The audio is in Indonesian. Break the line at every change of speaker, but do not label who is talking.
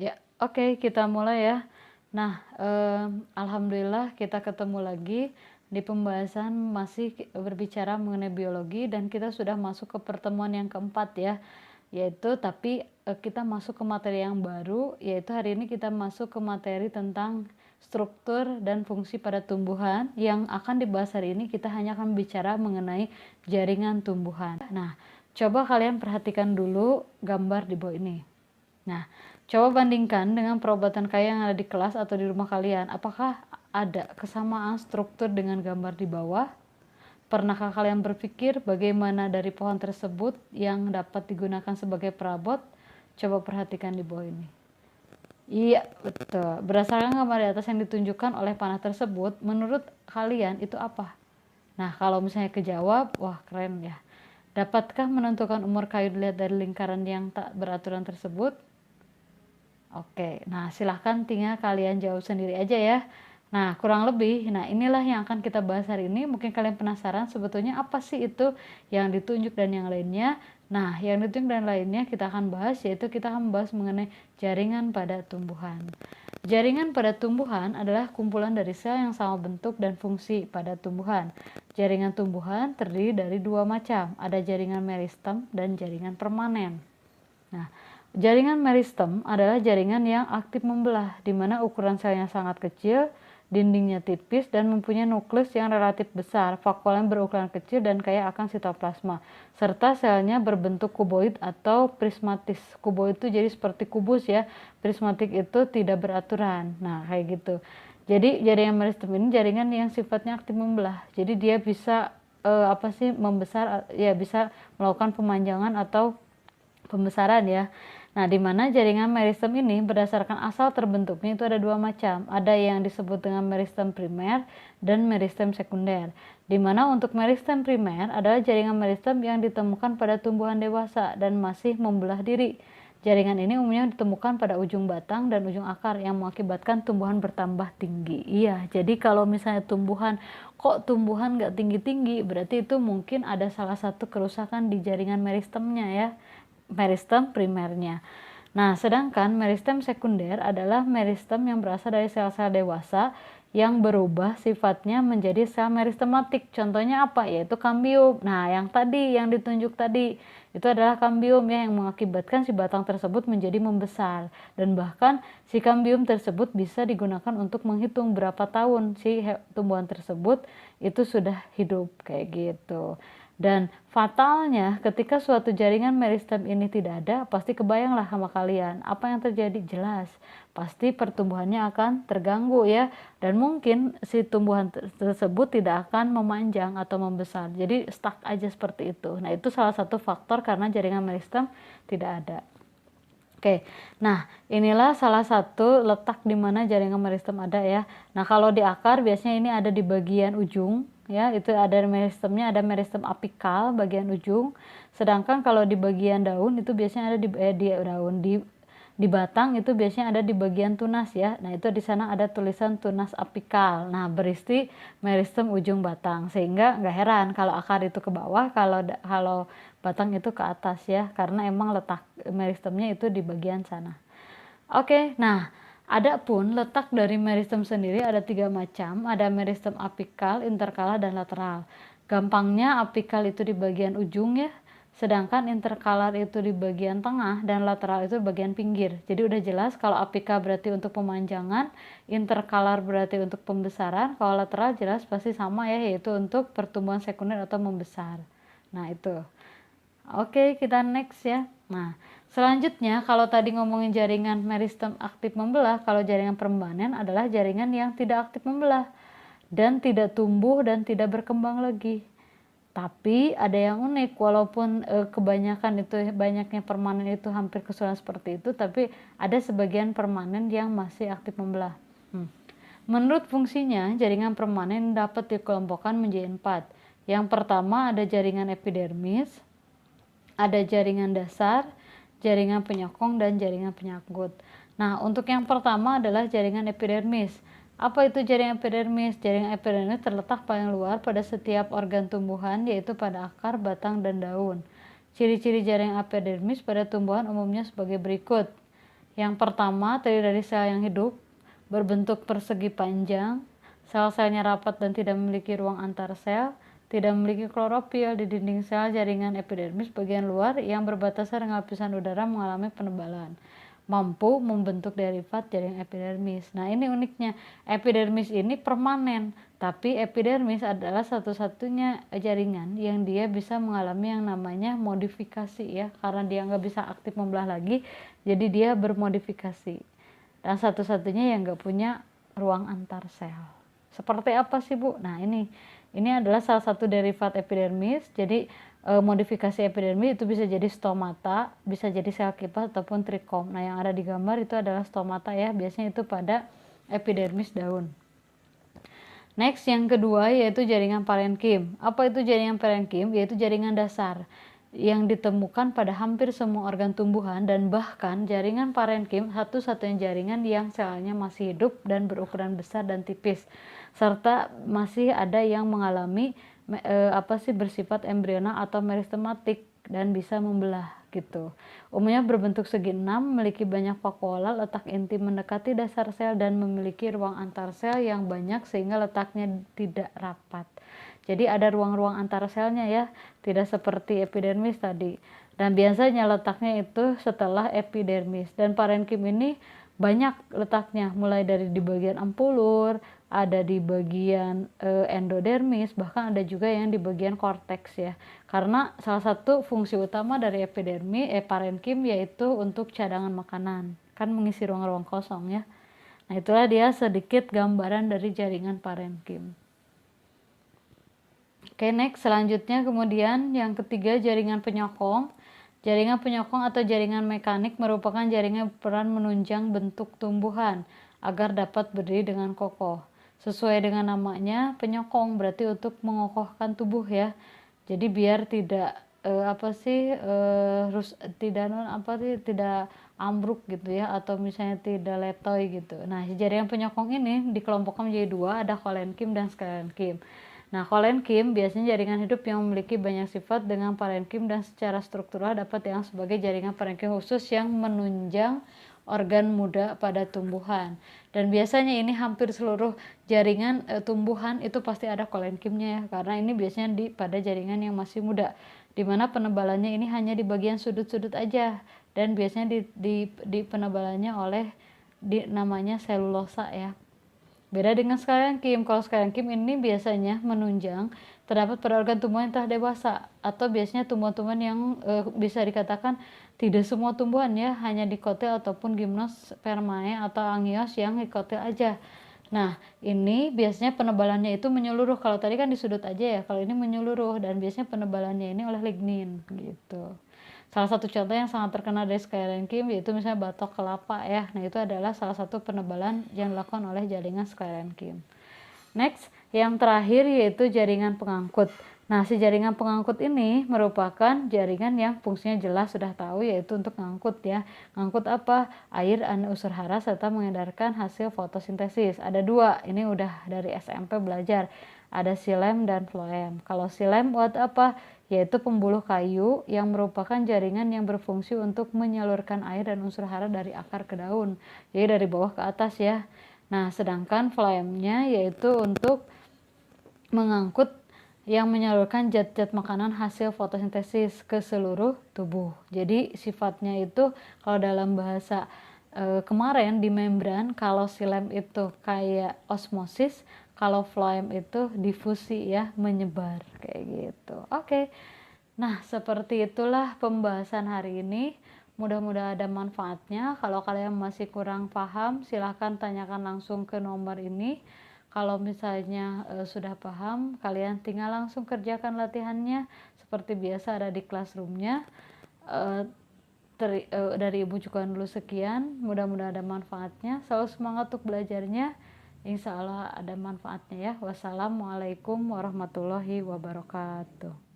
Ya, oke, kita mulai ya. Nah, alhamdulillah kita ketemu lagi di pembahasan masih berbicara mengenai biologi dan kita sudah masuk ke pertemuan yang keempat ya, yaitu tapi kita masuk ke materi yang baru, yaitu hari ini kita masuk ke materi tentang struktur dan fungsi pada tumbuhan. Yang akan dibahas hari ini kita hanya akan bicara mengenai jaringan tumbuhan. Nah, coba kalian perhatikan dulu gambar di bawah ini. Nah, coba bandingkan dengan perobatan kaya yang ada di kelas atau di rumah kalian. Apakah ada kesamaan struktur dengan gambar di bawah? Pernahkah kalian berpikir bagaimana dari pohon tersebut yang dapat digunakan sebagai perabot? Coba perhatikan di bawah ini. Iya, betul. Berdasarkan gambar di atas yang ditunjukkan oleh panah tersebut, menurut kalian itu apa? Nah, kalau misalnya kejawab, wah keren ya. Dapatkah menentukan umur kayu dilihat dari lingkaran yang tak beraturan tersebut? Oke, nah silahkan tinggal kalian jawab sendiri aja ya. Nah, kurang lebih, nah inilah yang akan kita bahas hari ini. Mungkin kalian penasaran sebetulnya apa sih itu yang ditunjuk dan yang lainnya. Nah, yang ditunjuk dan lainnya kita akan bahas, yaitu kita akan membahas mengenai jaringan pada tumbuhan. Jaringan pada tumbuhan adalah kumpulan dari sel yang sama bentuk dan fungsi pada tumbuhan. Jaringan tumbuhan terdiri dari dua macam, ada jaringan meristem dan jaringan permanen. Nah, jaringan meristem adalah jaringan yang aktif membelah, di mana ukuran selnya sangat kecil, dindingnya tipis, dan mempunyai nukleus yang relatif besar, vakuolnya berukuran kecil dan kaya akan sitoplasma, serta selnya berbentuk kuboid atau prismatis. Kuboid itu jadi seperti kubus ya, prismatik itu tidak beraturan. Nah, kayak gitu. Jadi jaringan meristem ini jaringan yang sifatnya aktif membelah. Jadi dia bisa membesar ya, bisa melakukan pemanjangan atau pembesaran ya. Nah, di mana jaringan meristem ini berdasarkan asal terbentuknya itu ada dua macam. Ada yang disebut dengan meristem primer dan meristem sekunder. Di mana untuk meristem primer adalah jaringan meristem yang ditemukan pada tumbuhan dewasa dan masih membelah diri. Jaringan ini umumnya ditemukan pada ujung batang dan ujung akar yang mengakibatkan tumbuhan bertambah tinggi. Iya, jadi kalau misalnya kok tumbuhan nggak tinggi-tinggi, berarti itu mungkin ada salah satu kerusakan di jaringan meristemnya ya. Meristem primernya. Nah, sedangkan meristem sekunder adalah meristem yang berasal dari sel-sel dewasa yang berubah sifatnya menjadi sel meristematik. Contohnya apa? Yaitu kambium. Nah, yang tadi yang ditunjuk tadi itu adalah kambium ya, yang mengakibatkan si batang tersebut menjadi membesar, dan bahkan si kambium tersebut bisa digunakan untuk menghitung berapa tahun si tumbuhan tersebut itu sudah hidup kayak gitu. Dan fatalnya ketika suatu jaringan meristem ini tidak ada, pasti kebayanglah sama kalian apa yang terjadi. Jelas pasti pertumbuhannya akan terganggu ya, dan mungkin si tumbuhan tersebut tidak akan memanjang atau membesar, jadi stuck aja seperti itu. Nah, itu salah satu faktor karena jaringan meristem tidak ada. Oke, nah inilah salah satu letak di mana jaringan meristem ada ya. Nah, kalau di akar biasanya ini ada di bagian ujung ya, itu ada meristemnya, ada meristem apikal bagian ujung. Sedangkan kalau di bagian daun itu biasanya ada di batang itu biasanya ada di bagian tunas ya. Nah, itu di sana ada tulisan tunas apikal. Nah, berisi meristem ujung batang, sehingga nggak heran kalau akar itu ke bawah, kalau batang itu ke atas ya, karena emang letak meristemnya itu di bagian sana. Oke, nah adapun letak dari meristem sendiri ada tiga macam, ada meristem apikal, interkalar, dan lateral. Gampangnya apikal itu di bagian ujung ya, sedangkan interkalar itu di bagian tengah, dan lateral itu di bagian pinggir. Jadi udah jelas kalau apikal berarti untuk pemanjangan, interkalar berarti untuk pembesaran, kalau lateral jelas pasti sama ya, yaitu untuk pertumbuhan sekunder atau membesar. Nah, itu. Oke, kita next ya. Nah, selanjutnya kalau tadi ngomongin jaringan meristem aktif membelah, kalau jaringan permanen adalah jaringan yang tidak aktif membelah dan tidak tumbuh dan tidak berkembang lagi. Tapi ada yang unik, walaupun kebanyakan itu banyaknya permanen itu hampir keseluruhan seperti itu, tapi ada sebagian permanen yang masih aktif membelah. Menurut fungsinya, jaringan permanen dapat dikelompokkan menjadi 4. Yang pertama ada jaringan epidermis, ada jaringan dasar, jaringan penyokong, dan jaringan penyangkut. Nah, untuk yang pertama adalah jaringan epidermis. Apa itu jaringan epidermis? Jaringan epidermis terletak paling luar pada setiap organ tumbuhan, yaitu pada akar, batang, dan daun. Ciri-ciri jaringan epidermis pada tumbuhan umumnya sebagai berikut. Yang pertama terdiri dari sel yang hidup, berbentuk persegi panjang, sel-selnya rapat dan tidak memiliki ruang antar sel, tidak memiliki klorofil di dinding sel jaringan epidermis bagian luar yang berbatasan dengan lapisan udara mengalami penebalan. Mampu membentuk derivat jaringan epidermis. Nah, ini uniknya. Epidermis ini permanen, tapi epidermis adalah satu-satunya jaringan yang dia bisa mengalami yang namanya modifikasi ya, karena dia nggak bisa aktif membelah lagi, jadi dia bermodifikasi. Dan satu-satunya yang nggak punya ruang antar sel. Seperti apa sih, Bu? Nah, ini adalah salah satu derivat epidermis. Jadi modifikasi epidermis itu bisa jadi stomata, bisa jadi sel kipas ataupun trikom. Nah, yang ada di gambar itu adalah stomata ya, biasanya itu pada epidermis daun. Next, yang kedua yaitu jaringan parenkim. Apa itu jaringan parenkim? Yaitu jaringan dasar yang ditemukan pada hampir semua organ tumbuhan, dan bahkan jaringan parenkim satu-satunya jaringan yang selnya masih hidup dan berukuran besar dan tipis, serta masih ada yang mengalami bersifat embrional atau meristematik dan bisa membelah gitu. Umumnya berbentuk segi enam, memiliki banyak vakuola, letak inti mendekati dasar sel dan memiliki ruang antar sel yang banyak sehingga letaknya tidak rapat. Jadi ada ruang-ruang antar selnya ya, tidak seperti epidermis tadi. Dan biasanya letaknya itu setelah epidermis. Dan parenkim ini banyak letaknya, mulai dari di bagian ampulur, ada di bagian endodermis, bahkan ada juga yang di bagian korteks ya. Karena salah satu fungsi utama dari parenkim yaitu untuk cadangan makanan, kan mengisi ruang-ruang kosong ya. Nah, itulah dia sedikit gambaran dari jaringan parenkim. Oke, next, selanjutnya kemudian yang ketiga jaringan penyokong. Jaringan penyokong atau jaringan mekanik merupakan jaringan berperan menunjang bentuk tumbuhan agar dapat berdiri dengan kokoh. Sesuai dengan namanya, penyokong berarti untuk mengokohkan tubuh ya. Jadi biar tidak tidak ambruk gitu ya, atau misalnya tidak letoy gitu. Nah, jaringan penyokong ini dikelompokkan menjadi dua, ada kolenkim dan sklerenkim. Nah, kolenkim biasanya jaringan hidup yang memiliki banyak sifat dengan parenkim dan secara struktural dapat yang sebagai jaringan parenkim khusus yang menunjang organ muda pada tumbuhan. Dan biasanya ini hampir seluruh jaringan tumbuhan itu pasti ada kolenkimnya ya, karena ini biasanya pada jaringan yang masih muda, dimana penebalannya ini hanya di bagian sudut-sudut aja, dan biasanya di penebalannya oleh namanya selulosa ya. Beda dengan sklerenkim. Kalau sklerenkim ini biasanya menunjang terdapat pada organ tumbuhan yang telah dewasa, atau biasanya tumbuhan-tumbuhan yang bisa dikatakan tidak semua tumbuhan ya, hanya dikotil ataupun gymnospermae atau angios yang dikotil aja. Nah, ini biasanya penebalannya itu menyeluruh. Kalau tadi kan di sudut aja ya, kalau ini menyeluruh, dan biasanya penebalannya ini oleh lignin gitu. Salah satu contoh yang sangat terkenal dari sklerenkim yaitu misalnya batok kelapa ya. Nah, itu adalah salah satu penebalan yang dilakukan oleh jaringan sklerenkim. Next, yang terakhir yaitu jaringan pengangkut. Nah, si jaringan pengangkut ini merupakan jaringan yang fungsinya jelas, sudah tahu, yaitu untuk ngangkut ya. Ngangkut apa? Air, unsur hara, serta mengedarkan hasil fotosintesis. Ada dua, ini udah dari SMP belajar. Ada xilem dan floem. Kalau xilem buat apa? Yaitu pembuluh kayu yang merupakan jaringan yang berfungsi untuk menyalurkan air dan unsur hara dari akar ke daun. Jadi dari bawah ke atas ya. Nah, sedangkan floemnya yaitu untuk mengangkut yang menyalurkan zat-zat makanan hasil fotosintesis ke seluruh tubuh. Jadi sifatnya itu kalau dalam bahasa kemarin di membran, kalau xilem itu kayak osmosis, kalau floem itu difusi ya, menyebar kayak gitu. Oke. Nah, seperti itulah pembahasan hari ini. Mudah-mudahan ada manfaatnya. Kalau kalian masih kurang paham, silahkan tanyakan langsung ke nomor ini. Kalau misalnya sudah paham, kalian tinggal langsung kerjakan latihannya. Seperti biasa ada di classroomnya. Dari Ibu cukup dulu sekian. Mudah-mudahan ada manfaatnya. Selalu semangat untuk belajarnya. Insya Allah ada manfaatnya ya. Wassalamualaikum warahmatullahi wabarakatuh.